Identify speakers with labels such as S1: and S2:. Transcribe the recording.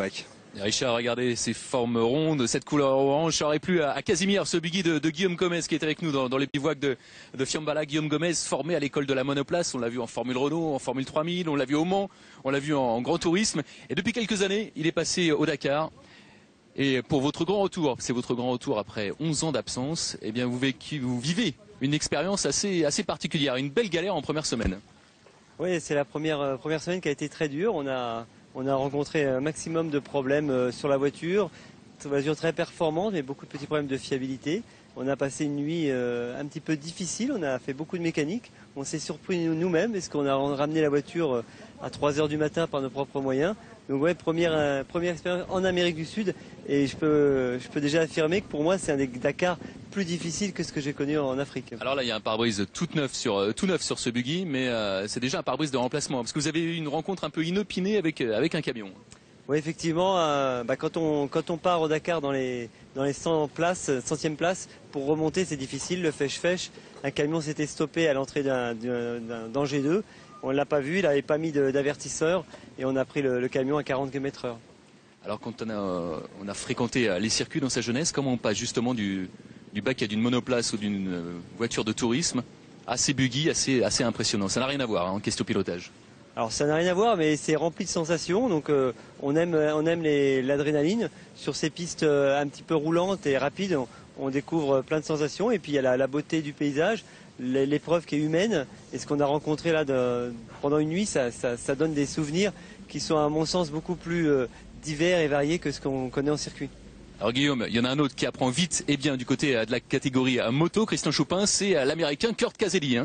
S1: Mike.
S2: Et Richard, regardez ces formes rondes, cette couleur orange, ça aurait plu à Casimir, ce buggy de Guillaume Gomez qui est avec nous dans les bivouacs de Fiambala. Guillaume Gomez, formé à l'école de la monoplace, on l'a vu en Formule Renault, en Formule 3000, on l'a vu au Mans, on l'a vu en Grand Tourisme. Et depuis quelques années, il est passé au Dakar. Et pour votre grand retour, c'est votre grand retour après 11 ans d'absence, eh bien vous vivez une expérience assez particulière, une belle galère en première semaine.
S3: Oui, c'est la première semaine qui a été très dure. On a rencontré un maximum de problèmes sur la voiture. Une voiture très performante, mais beaucoup de petits problèmes de fiabilité. On a passé une nuit un petit peu difficile, on a fait beaucoup de mécanique. On s'est surpris nous-mêmes, parce qu'on a ramené la voiture à 3 h du matin par nos propres moyens. Donc ouais, première expérience en Amérique du Sud. Et je peux déjà affirmer que pour moi, c'est un des Dakar plus difficile que ce que j'ai connu en Afrique.
S2: Alors là, il y a un pare-brise tout neuf sur ce buggy, mais c'est déjà un pare-brise de remplacement, parce que vous avez eu une rencontre un peu inopinée avec un camion.
S3: Oui, effectivement, quand on part au Dakar dans les 100e place, pour remonter, c'est difficile, le fèche-fèche. Un camion s'était stoppé à l'entrée d'un danger 2. On ne l'a pas vu, il n'avait pas mis d'avertisseur et on a pris le camion à 40 km/h.
S2: Alors quand on a fréquenté les circuits dans sa jeunesse, comment on passe justement du bac à d'une monoplace ou d'une voiture de tourisme à ces buggy assez impressionnants? Ça n'a rien à voir en question pilotage.
S3: Alors ça n'a rien à voir, mais c'est rempli de sensations. Donc on aime l'adrénaline. Sur ces pistes un petit peu roulantes et rapides, on découvre plein de sensations. Et puis il y a la beauté du paysage, l'épreuve qui est humaine. Et ce qu'on a rencontré là pendant une nuit, ça donne des souvenirs qui sont à mon sens beaucoup plus divers et variés que ce qu'on connaît en circuit.
S2: Alors Guillaume, il y en a un autre qui apprend vite et bien du côté de la catégorie moto, Christian Choupin, c'est l'américain Kurt Caselli.